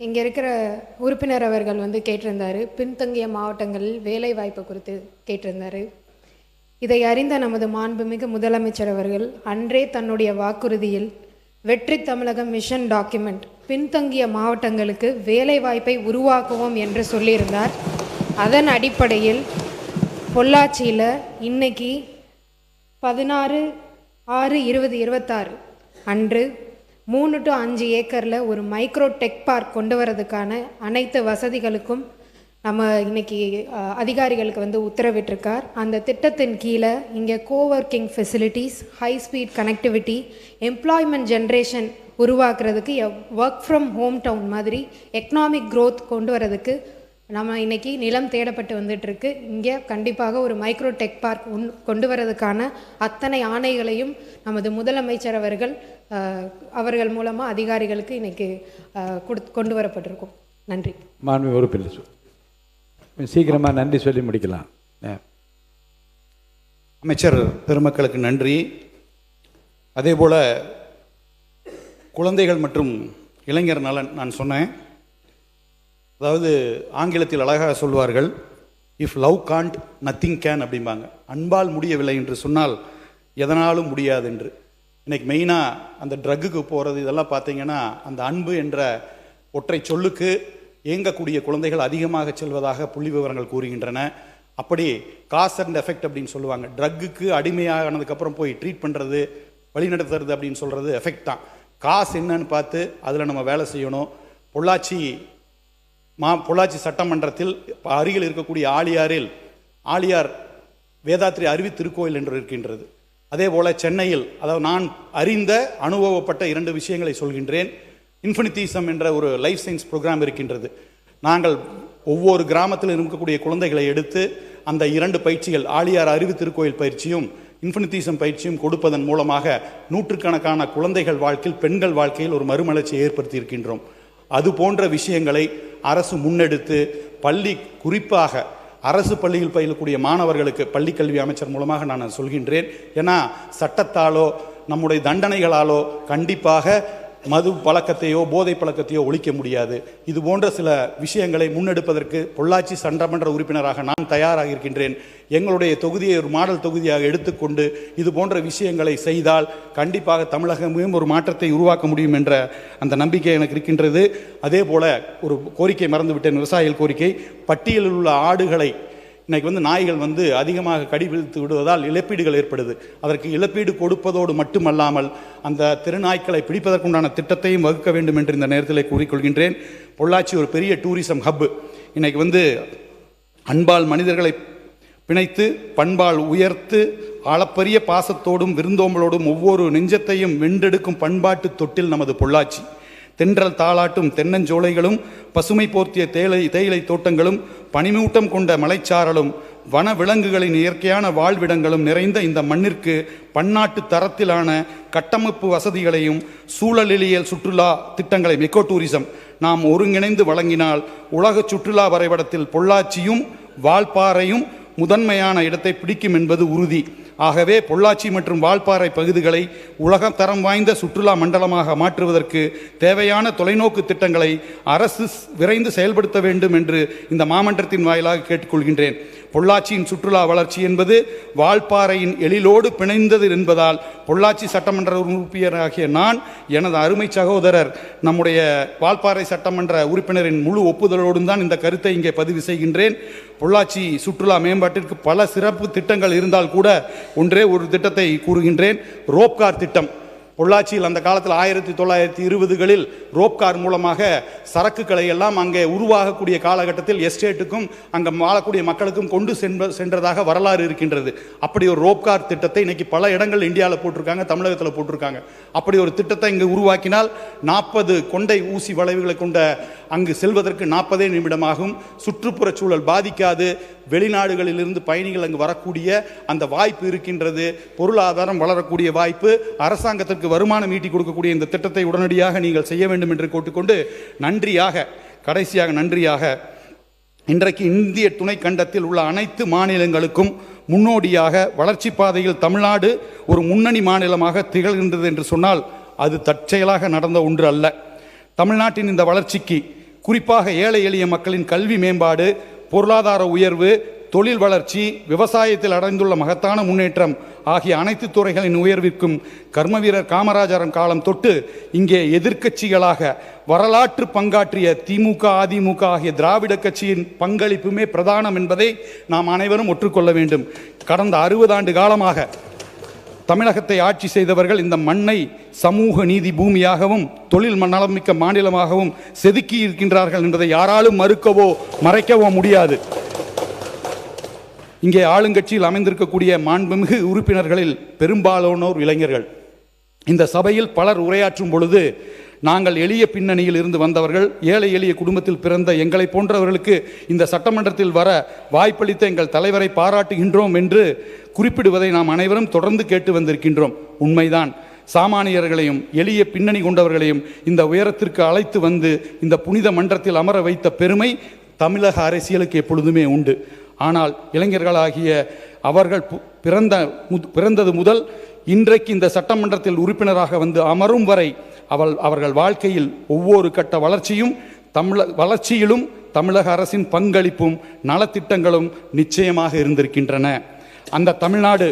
இங்கே இருக்கிற உறுப்பினர் அவர்கள் கேட்டிருந்தார், பின்தங்கிய மாவட்டங்களில் வேலை வாய்ப்பு குறித்து கேட்டிருந்தார். இதை அறிந்த நமது மாண்புமிகு முதலமைச்சர் அவர்கள் அன்றே தன்னுடைய வாக்குறுதியில் வெற்றி தமிழகம் மிஷன் டாக்குமெண்ட் பின்தங்கிய மாவட்டங்களுக்கு வேலை வாய்ப்பை உருவாக்குவோம் என்று சொல்லியிருந்தார். அதன் அடிப்படையில் பொள்ளாச்சியில் இன்னைக்கு 16/6/2026 அன்று 3 to 5 ஏக்கரில் ஒரு மைக்ரோ டெக் பார்க் கொண்டு வரதுக்கான அனைத்து வசதிகளுக்கும் நம்ம இன்னைக்கு அதிகாரிகளுக்கு உத்தரவிட்டிருக்கார். அந்த திட்டத்தின் கீழே இங்கே coworking facilities, high speed connectivity, employment generation உருவாக்குறதுக்கு ஒர்க் ஃப்ரம் ஹோம் டவுன் மாதிரி எக்கனாமிக் க்ரோத் கொண்டு வரதுக்கு நம்ம இன்னைக்கு நிலம் தேடப்பட்டு வந்துட்டுருக்கு. இங்கே கண்டிப்பாக ஒரு மைக்ரோ டெக் பார்க் கொண்டு வரதுக்கான அத்தனை ஆணைகளையும் நமது முதலமைச்சர் அவர்கள் மூலமாக அதிகாரிகளுக்கு இன்னைக்கு கொண்டு வரப்பட்டிருக்கும். நன்றி. மாண்பு உறுப்பினர் சீக்கிரமாக நன்றி சொல்லி முடிக்கலாம். அமைச்சர் பெருமக்களுக்கு நன்றி. அதேபோல் குழந்தைகள் மற்றும் இளைஞர் நலன் நான் சொன்னேன். அதாவது ஆங்கிலத்தில் அழகாக சொல்வார்கள், if love can't nothing can அப்படிம்பாங்க. அன்பால் முடியவில்லை என்று சொன்னால் எதனாலும் முடியாது என்று. இன்றைக்கி மெயினாக அந்த ட்ரக்குக்கு போகிறது இதெல்லாம் பார்த்தீங்கன்னா அந்த அன்பு என்ற ஒற்றை சொல்லுக்கு இயங்கக்கூடிய குழந்தைகள் அதிகமாக செல்வதாக புள்ளி விவரங்கள் கூறுகின்றன. அப்படி காஸ் அண்ட் எஃபெக்ட் அப்படின்னு சொல்லுவாங்க. ட்ரக்குக்கு அடிமையானதுக்கப்புறம் போய் ட்ரீட் பண்ணுறது, வழிநடத்துறது அப்படின்னு சொல்கிறது எஃபெக்ட் தான். காசு என்னன்னு பார்த்து அதில் நம்ம வேலை செய்யணும். பொள்ளாச்சி சட்டமன்றத்தில் அருகில் இருக்கக்கூடிய ஆழியார் வேதாத்ரி அருவி திருக்கோயில் என்று இருக்கின்றது. அதே போல் சென்னையில், அதாவது நான் அறிந்த அனுபவப்பட்ட 2 விஷயங்களை சொல்கின்றேன். இன்ஃபினிட்டிசம் என்ற ஒரு லைஃப் சயின்ஸ் ப்ரோக்ராம் இருக்கின்றது. நாங்கள் ஒவ்வொரு கிராமத்தில் இருக்கக்கூடிய குழந்தைகளை எடுத்து அந்த 2 பயிற்சிகள், ஆழியார் அருவி திருக்கோயில் பயிற்சியும் இன்ஃபினிட்டிசம் பயிற்சியும் கொடுப்பதன் மூலமாக நூற்றுக்கணக்கான குழந்தைகள் வாழ்க்கையில், பெண்கள் வாழ்க்கையில் ஒரு மறுமலர்ச்சியை ஏற்படுத்தி இருக்கின்றோம். அது போன்ற விஷயங்களை அரசு முன்னெடுத்து குறிப்பாக அரசு பள்ளியில் பயிலக்கூடிய மாணவர்களுக்கு பள்ளிக்கல்வி அமைச்சர் மூலமாக நான் சொல்கின்றேன். ஏன்னா சட்டத்தாலோ நம்முடைய தண்டனைகளாலோ கண்டிப்பாக மது பழக்கத்தையோ போதை பழக்கத்தையோ ஒழிக்க முடியாது. இது போன்ற சில விஷயங்களை முன்னெடுப்பதற்கு பொள்ளாச்சி சட்டமன்ற உறுப்பினராக நான் தயாராக இருக்கின்றேன். எங்களுடைய தொகுதியை ஒரு மாடல் தொகுதியாக எடுத்துக்கொண்டு இது போன்ற விஷயங்களை செய்தால் கண்டிப்பாக தமிழகமும் ஒரு மாற்றத்தை உருவாக்க முடியும் என்ற அந்த நம்பிக்கை எனக்கு இருக்கின்றது. அதே போல ஒரு கோரிக்கை மறந்துவிட்டேன், விவசாயிகள் கோரிக்கை. பட்டியலில் உள்ள ஆடுகளை இன்னைக்கு நாய்கள் அதிகமாக கடிபிடித்து விடுவதால் இழப்பீடுகள் ஏற்படுது. அதற்கு இழப்பீடு கொடுப்பதோடு மட்டுமல்லாமல் அந்த திருநாய்க்களை பிடிப்பதற்குண்டான திட்டத்தையும் வகுக்க வேண்டும் என்று இந்த நேரத்தில் கூறிக்கொள்கின்றேன். பொள்ளாச்சி ஒரு பெரிய டூரிசம் ஹப். இன்னைக்கு அன்பால் மனிதர்களை பிணைத்து பண்பால் உயர்த்து அளப்பரிய பாசத்தோடும் விருந்தோம்பலோடும் ஒவ்வொரு நெஞ்சத்தையும் வென்றெடுக்கும் பண்பாட்டு தொட்டில் நமது பொள்ளாச்சி. தென்றல் தாளாட்டும் தென்னஞ்சோலைகளும் பசுமை போர்த்திய தேயிலை தோட்டங்களும் பனிமூட்டம் கொண்ட மலைச்சாரலும் வன விலங்குகளின் இயற்கையான வாழ்விடங்களும் நிறைந்த இந்த மண்ணிற்கு பன்னாட்டு தரத்திலான கட்டமைப்பு வசதிகளையும் சூழலியல் சுற்றுலா திட்டங்களை எக்கோ டூரிசம் நாம் ஒருங்கிணைந்து வழங்கினால் உலக சுற்றுலா வரைபடத்தில் பொள்ளாச்சியும் வால்பாறையும் முதன்மையான இடத்தை பிடிக்கும் என்பது உறுதி. ஆகவே பொள்ளாச்சி மற்றும் வால்பாறை பகுதிகளை உலக தரம் வாய்ந்த சுற்றுலா மண்டலமாக மாற்றுவதற்கு தேவையான தொலைநோக்கு திட்டங்களை அரசு விரைந்து செயல்படுத்த வேண்டும் என்று இந்த மாமன்றத்தின் வாயிலாக கேட்டுக்கொள்கின்றேன். பொள்ளாச்சியின் சுற்றுலா வளர்ச்சி என்பது வால்பாறையின் எழிலோடு பிணைந்தது என்பதால் பொள்ளாச்சி சட்டமன்ற உறுப்பினராகிய நான் எனது அருமை சகோதரர் நம்முடைய வால்பாறை சட்டமன்ற உறுப்பினரின் முழு ஒப்புதலோடும் தான் இந்த கருத்தை இங்கே பதிவு செய்கின்றேன். பொள்ளாச்சி சுற்றுலா மேம்பாட்டிற்கு பல சிறப்பு திட்டங்கள் இருந்தால் கூட ஒன்றே ஒரு திட்டத்தை கூறுகின்றேன். ரோப்கார் திட்டம். பொள்ளாச்சியில் அந்த காலத்தில் 1920களில் ரோப்கார் மூலமாக சரக்குகளை எல்லாம் அங்கே உருவாகக்கூடிய காலகட்டத்தில் எஸ்டேட்டுக்கும் அங்கே வாழக்கூடிய மக்களுக்கும் கொண்டு சென்றதாக வரலாறு இருக்கின்றது. அப்படி ஒரு ரோப்கார் திட்டத்தை இன்னைக்கு பல இடங்கள் இந்தியாவில் போட்டிருக்காங்க, தமிழகத்தில் போட்டிருக்காங்க. அப்படி ஒரு திட்டத்தை இங்கு உருவாக்கினால் 40 கொண்டை ஊசி வளைவுகளை கொண்ட அங்கு செல்வதற்கு 40 நிமிடமாகும். சுற்றுப்புற சூழல் பாதிக்காது. வெளிநாடுகளிலிருந்து பயணிகள் அங்கு வரக்கூடிய அந்த வாய்ப்பு இருக்கின்றது. பொருளாதாரம் வளரக்கூடிய வாய்ப்பு, அரசாங்கத்திற்கு வருமானம் ஈட்டி கொடுக்கக்கூடிய இந்த திட்டத்தை உடனடியாக நீங்கள் செய்ய வேண்டும் என்று கேட்டுக்கொண்டு கடைசியாக நன்றியாக இன்றைக்கு இந்திய துணை கண்டத்தில் உள்ள அனைத்து மாநிலங்களுக்கும் முன்னோடியாக வளர்ச்சி பாதையில் தமிழ்நாடு ஒரு முன்னணி மாநிலமாக திகழ்கின்றது என்று சொன்னால் அது தற்செயலாக நடந்த ஒன்று அல்ல. தமிழ்நாட்டின் இந்த வளர்ச்சிக்கு குறிப்பாக ஏழை எளிய மக்களின் கல்வி மேம்பாடு, பொருளாதார உயர்வு, தொழில் வளர்ச்சி, விவசாயத்தில் அடைந்துள்ள மகத்தான முன்னேற்றம் ஆகிய அனைத்து துறைகளின் உயர்விற்கும் கர்மவீரர் காமராஜரின் காலம் தொட்டு இங்கே எதிர்க்கட்சிகளாக வரலாற்று பங்காற்றிய திமுக, அதிமுக ஆகிய திராவிட கட்சியின் பங்களிப்புமே பிரதானம் என்பதை நாம் அனைவரும் ஒற்றுக்கொள்ள வேண்டும். கடந்த 60 ஆண்டு காலமாக தமிழகத்தை ஆட்சி செய்தவர்கள் இந்த மண்ணை சமூக நீதி பூமியாகவும் தொழில் நலமிக்க மாநிலமாகவும் செதுக்கி இருக்கின்றார்கள் என்பதை யாராலும் மறுக்கவோ மறைக்கவோ முடியாது. இங்கே ஆளுங்கட்சியில் அமைந்திருக்கக்கூடிய மாண்புமிகு உறுப்பினர்களில் பெரும்பாலானோர் இளைஞர்கள். இந்த சபையில் பலர் உரையாற்றும் பொழுது நாங்கள் எளிய பின்னணியில் இருந்து வந்தவர்கள், ஏழை எளிய குடும்பத்தில் பிறந்த எங்களை போன்றவர்களுக்கு இந்த சட்டமன்றத்தில் வர வாய்ப்பளித்த எங்கள் தலைவரை பாராட்டுகின்றோம் என்று குறிப்பிடுவதை நாம் அனைவரும் தொடர்ந்து கேட்டு வந்திருக்கின்றோம். உண்மைதான். சாமானியர்களையும் எளிய பின்னணி கொண்டவர்களையும் இந்த உயரத்திற்கு அழைத்து வந்து இந்த புனித மன்றத்தில் அமர வைத்த பெருமை தமிழக அரசியலுக்கு எப்பொழுதுமே உண்டு. ஆனால் இளைஞர்களாகிய அவர்கள் பிறந்தது முதல் இன்றைக்கு இந்த சட்டமன்றத்தில் உறுப்பினராக வந்து அமரும் வரை அவர்கள் வாழ்க்கையில் ஒவ்வொரு கட்ட வளர்ச்சியிலும் தமிழக அரசின் பங்களிப்பும் நலத்திட்டங்களும் நிச்சயமாக இருந்திருக்கின்றன. அந்த தமிழ்நாடு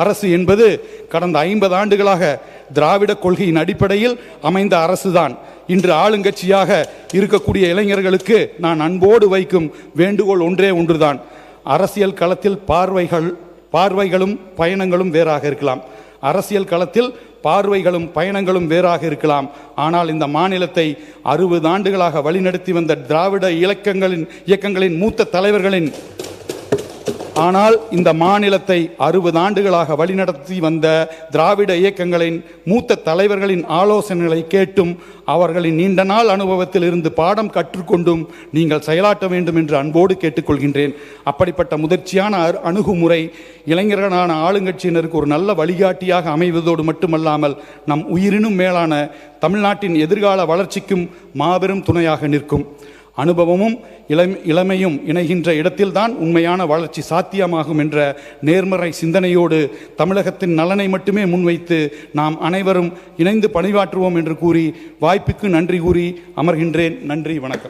அரசு என்பது கடந்த 50 ஆண்டுகளாக திராவிட கொள்கையின் அடிப்படையில் அமைந்த அரசுதான். இன்று ஆளுங்கட்சியாக இருக்கக்கூடிய இளைஞர்களுக்கு நான் அன்போடு வைக்கும் வேண்டுகோள் ஒன்றுதான். அரசியல் களத்தில் பார்வைகளும் பயணங்களும் வேறாக இருக்கலாம். அரசியல் களத்தில் பார்வைகளும் பயணங்களும் வேறாக இருக்கலாம். ஆனால் இந்த மாநிலத்தை 60 ஆண்டுகளாக வழிநடத்தி வந்த திராவிட இயக்கங்களின் மூத்த தலைவர்களின் ஆனால் இந்த மாநிலத்தை 60 ஆண்டுகளாக வழிநடத்தி வந்த திராவிட இயக்கங்களின் மூத்த தலைவர்களின் ஆலோசனைகளை கேட்டும் அவர்களின் நீண்ட நாள் அனுபவத்தில் இருந்து பாடம் கற்றுக்கொண்டும் நீங்கள் செயலாற்ற வேண்டும் என்று அன்போடு கேட்டுக்கொள்கின்றேன். அப்படிப்பட்ட முதிர்ச்சியான அணுகுமுறை இளைஞர்களான ஆளுங்கட்சியினருக்கு ஒரு நல்ல வழிகாட்டியாக அமைவதோடு மட்டுமல்லாமல் நம் உயிரினும் மேலான தமிழ்நாட்டின் எதிர்கால வளர்ச்சிக்கும் மாபெரும் துணையாக நிற்கும். அனுபவமும் இளமையும் இணைகின்ற இடத்தில்தான் உண்மையான வளர்ச்சி சாத்தியமாகும் என்ற நேர்மறை சிந்தனையோடு தமிழகத்தின் நலனை மட்டுமே முன்வைத்து நாம் அனைவரும் இணைந்து பணியாற்றுவோம் என்று கூறி வாய்ப்புக்கு நன்றி கூறி அமர்கின்றேன். நன்றி, வணக்கம்.